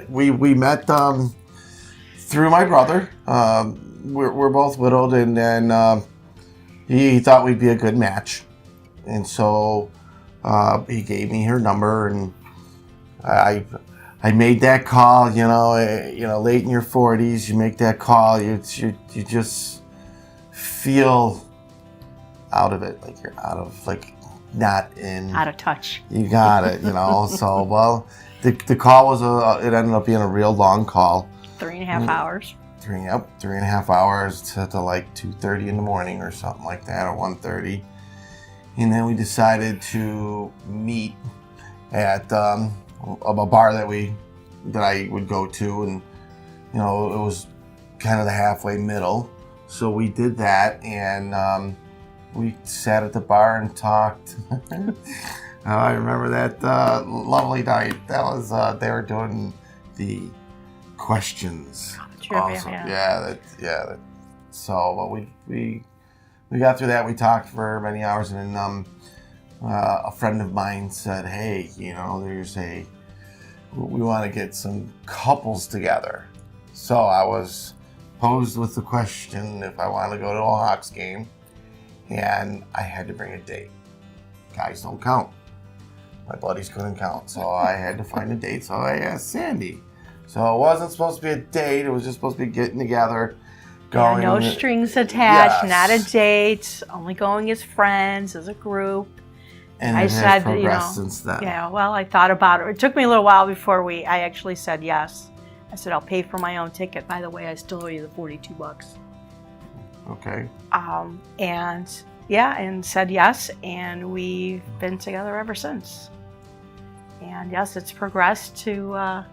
we met through my brother. We're both widowed, and then he thought we'd be a good match, and so he gave me her number, and I made that call. Late in your 40s, you make that call. You just feel out of it, like you're out of not in out of touch. You got it, So the call was it ended up being a real long call. 3.5 hours. 3.5 hours to like 2:30 in the morning or something like that, or 1:30. And then we decided to meet at a bar that I would go to, and it was kind of the halfway middle. So we did that, and we sat at the bar and talked. I remember that lovely night. That was they were doing the questions. Awesome. Yeah. So we got through that. We talked for many hours, and then a friend of mine said, "Hey, we want to get some couples together." So I was posed with the question if I wanted to go to a Hawks game, and I had to bring a date. Guys don't count. My buddies couldn't count, so I had to find a date. So I asked Sandy. So it wasn't supposed to be a date. It was just supposed to be getting together, going. No strings attached, Yes. not a date, only going as friends, as a group. And I it said, has progressed since then. Yeah, well, I thought about it. It took me a little while before I actually said yes. I said, I'll pay for my own ticket. By the way, I still owe you the $42. Okay. And said yes, and we've been together ever since. And yes, it's progressed to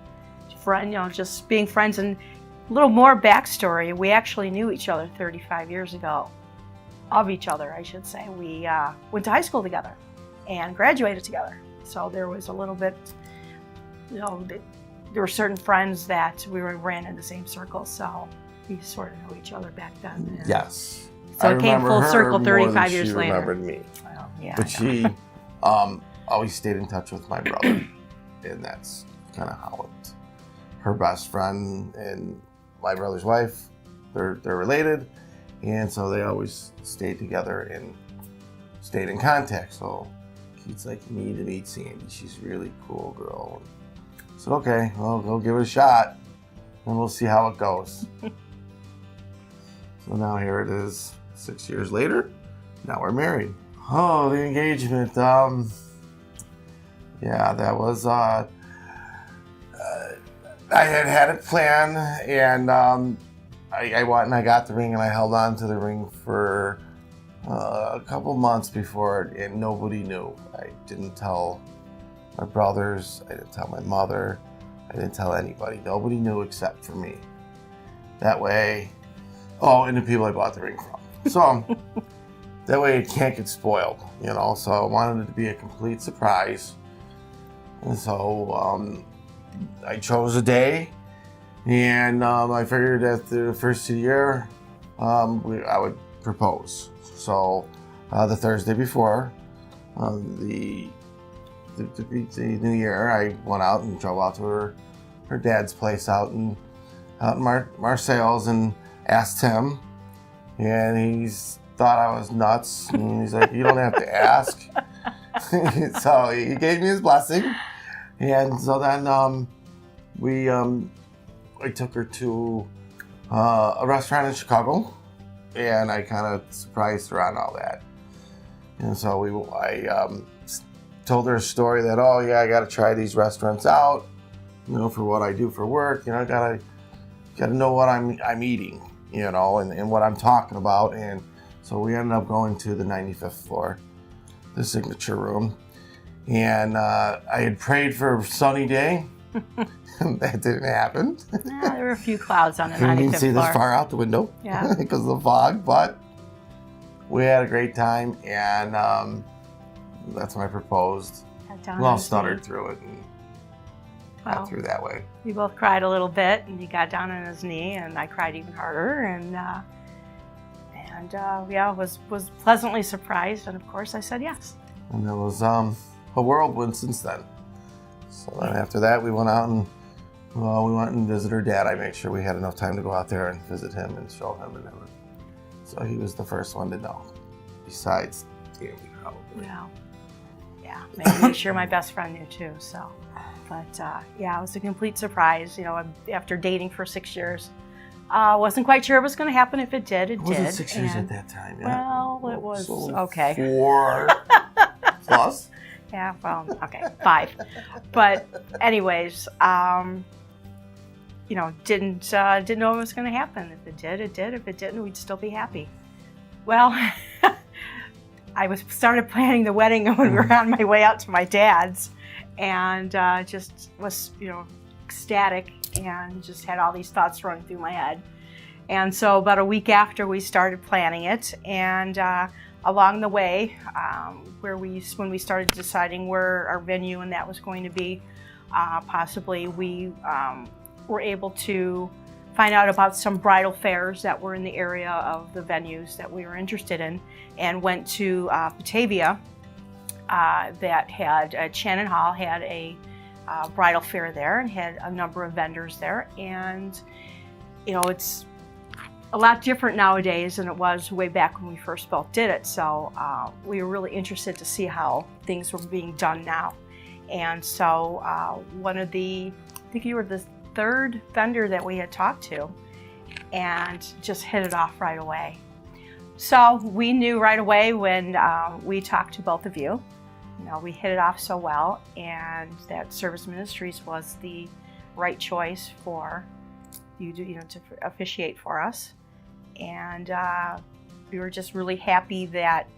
just being friends. And a little more backstory, we actually knew each other 35 years ago. Of each other, I should say. We went to high school together and graduated together. So there was a little bit, there were certain friends that we ran in the same circle, so we sort of knew each other back then. Yes. So it came full circle 35 years she later. Remembered me. Well, yeah. But she always stayed in touch with my brother, and that's kind of how it. Her best friend and my brother's wife, they're related, and so they always stayed together and stayed in contact. So Keith's like, you need to meet Sandy. She's a really cool girl. I said, okay, well, go give it a shot, and we'll see how it goes. So now here it is, 6 years later. Now we're married. Oh, the engagement. That was. I had it planned, and I went and I got the ring, and I held on to the ring for a couple months before, and nobody knew. I didn't tell my brothers. I didn't tell my mother. I didn't tell anybody. Nobody knew except for me. That way, and the people I bought the ring from. So that way it can't get spoiled, So I wanted it to be a complete surprise. And so I chose a day, and I figured that the first of the year I would propose. So the Thursday before the New Year, I went out and drove out to her dad's place out in Marseilles and asked him, and he thought I was nuts. And he's like, "You don't have to ask." So he gave me his blessing, and so then I took her to a restaurant in Chicago, and I kind of surprised her on all that. And so I told her a story that, I got to try these restaurants out, for what I do for work. I gotta know what I'm eating, and what I'm talking about. And so we ended up going to the 95th floor, the signature room, and I had prayed for a sunny day. That didn't happen. Yeah, there were a few clouds on the 95th floor. You didn't see this far out the window, because of the fog, but we had a great time, and that's when I proposed. Well, stuttered through it and got through that way. We both cried a little bit, and he got down on his knee, and I cried even harder, and was pleasantly surprised, and of course I said yes. And it was a whirlwind since then. So then after that, we went out and Well, we went and visited her dad. I made sure we had enough time to go out there and visit him and show him and everything. So he was the first one to know, besides Tammy, probably. Well, yeah, maybe sure my best friend knew too. So, but yeah, it was a complete surprise. After dating for 6 years, wasn't quite sure it was going to happen. If it did, it did. Was it 6 years at that time? Yeah. Well, it was So okay. 4 plus. Yeah, well, okay, 5. But anyways, didn't know it was going to happen. If it did, it did. If it didn't, we'd still be happy. Well, I started planning the wedding when we were on my way out to my dad's, and just was ecstatic, and just had all these thoughts running through my head. And so about a week after we started planning it, and along the way, when we started deciding where our venue and that was going to be, possibly we were able to find out about some bridal fairs that were in the area of the venues that we were interested in, and went to Batavia. That had Shannon Hall had a bridal fair there and had a number of vendors there, and it's a lot different nowadays than it was way back when we first both did it. So we were really interested to see how things were being done now. And so I think you were the 3rd vendor that we had talked to, and just hit it off right away. So we knew right away when we talked to both of you, we hit it off so well, and that Service Ministries was the right choice for you to officiate for us. And we were just really happy that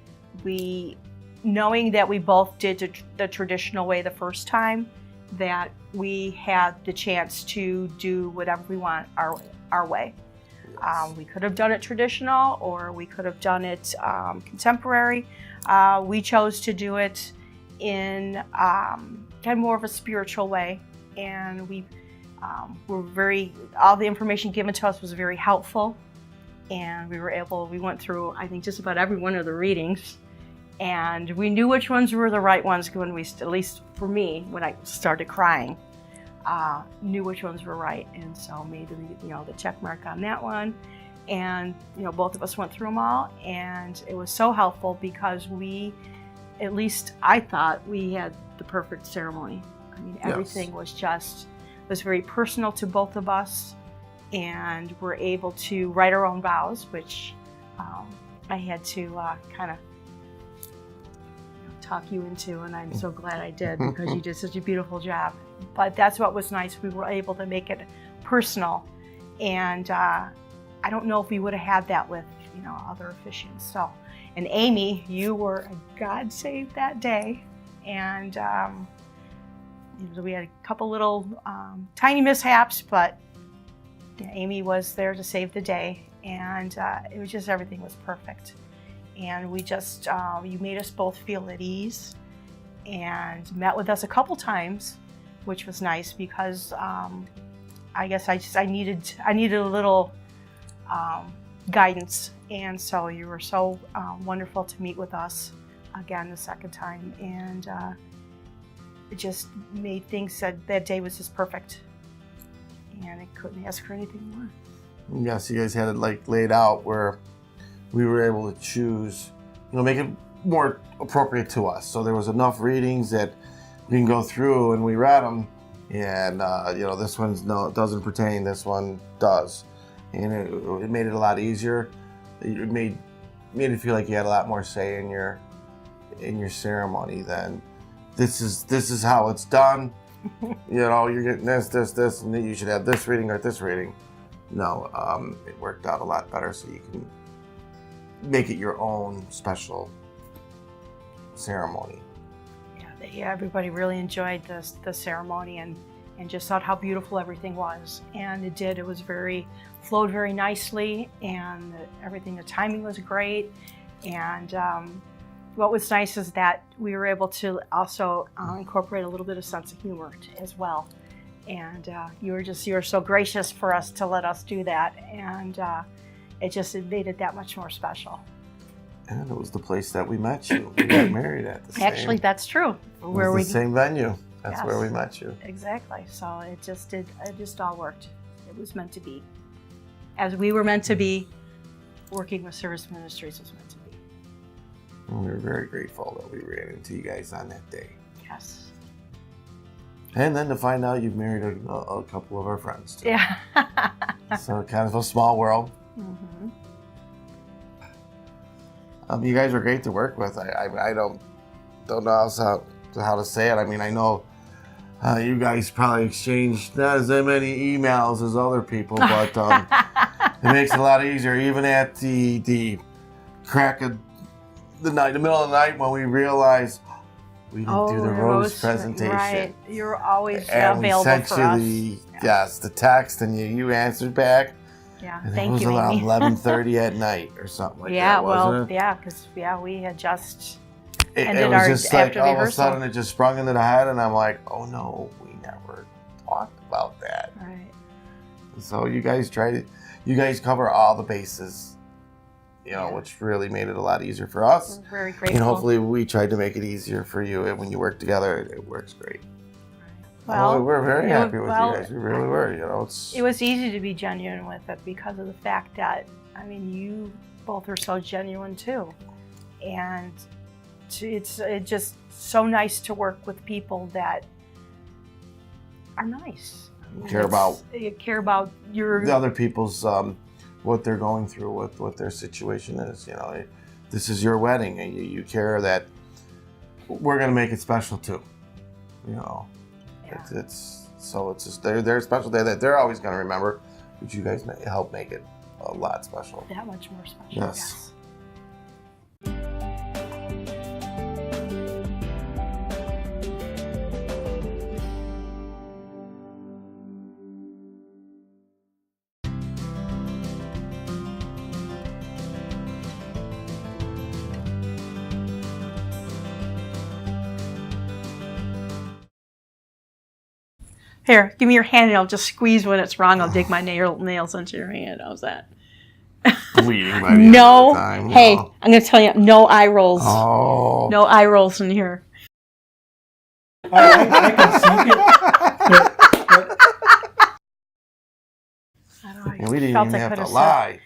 knowing that we both did the traditional way the first time, that we had the chance to do whatever we want our way. We could have done it traditional, or we could have done it contemporary. We chose to do it in kind of more of a spiritual way, and we all the information given to us was very helpful, and we went through, I think, just about every one of the readings, and we knew which ones were the right ones when at least for me, when I started crying, knew which ones were right, and so made the check mark on that one. And both of us went through them all, and it was so helpful because at least I thought we had the perfect ceremony. I mean, everything was very personal to both of us, and we're able to write our own vows, which I had to kind of talk you into, and I'm so glad I did, because you did such a beautiful job. But that's what was nice. We were able to make it personal, and I don't know if we would have had that with other officiants. So, and Amy, you were a godsend that day, and we had a couple little tiny mishaps, but Amy was there to save the day, and it was just, everything was perfect. And we just, you made us both feel at ease, and met with us a couple times, which was nice, because I guess I needed a little guidance, and so you were so wonderful to meet with us again the second time, and it just made things, that day was just perfect, and I couldn't ask for anything more. Yes, you guys had it laid out where we were able to choose, make it more appropriate to us. So there was enough readings that we can go through, and we read them, and this one's no, it doesn't pertain, this one does, and it made it a lot easier. It made it feel like you had a lot more say in your ceremony than this is how it's done. You're getting this, and then you should have this reading or this reading. No, it worked out a lot better, so you can make it your own special ceremony. Yeah, everybody really enjoyed the ceremony, and just thought how beautiful everything was, and it did. It was flowed very nicely, and the timing was great, and what was nice is that we were able to also incorporate a little bit of sense of humor as well, and you were so gracious for us to let us do that, and it made it that much more special. And it was the place that we met you. We got married at the same. Actually, that's true. The same venue. That's Yes. where we met you. Exactly. So it just all worked. It was meant to be. As we were meant to be, working with Service Ministries was meant to be. And we were very grateful that we ran into you guys on that day. Yes. And then to find out you've married a couple of our friends too. Yeah. So kind of a small world. Mm-hmm. You guys were great to work with. I don't know how to say it. I mean, I know you guys probably exchanged not as many emails as other people, but it makes it a lot easier. Even at the crack of the night, the middle of the night, when we realized we didn't do the Rose presentation. Right. You're always And available we sent for you us. the text, and you answered back. Yeah. And Thank it was you, around Amy. 11:30 at night or something like Yeah. that, wasn't it? Yeah. Because we had just It ended was our just like after all of a rehearsal. sudden it just sprung into the head, and I'm like, oh no, we never talked about that. Right. So you guys cover all the bases, Yeah. which really made it a lot easier for us. We're very grateful. And hopefully we tried to make it easier for you. And when you work together, it works great. Well, we're very happy with well, you guys. We really were. It was easy to be genuine with it because of the fact that, I mean, you both are so genuine too. And it's just so nice to work with people that are nice. You care about You care about your... the other people's what they're going through, what their situation is. This is your wedding, and you care that we're gonna make it special too. Yeah. It's just their special day that they're always gonna remember, but you guys help make it a lot special. That much more special. Yes. Here, give me your hand and I'll just squeeze when it's wrong. I'll dig my nails into your hand. How's that? Bleeding by the end No. of the time. Hey, No. I'm going to tell you, no eye rolls. Oh. No eye rolls in here. I can see it. I don't know, I And we didn't felt even I have could to have lie.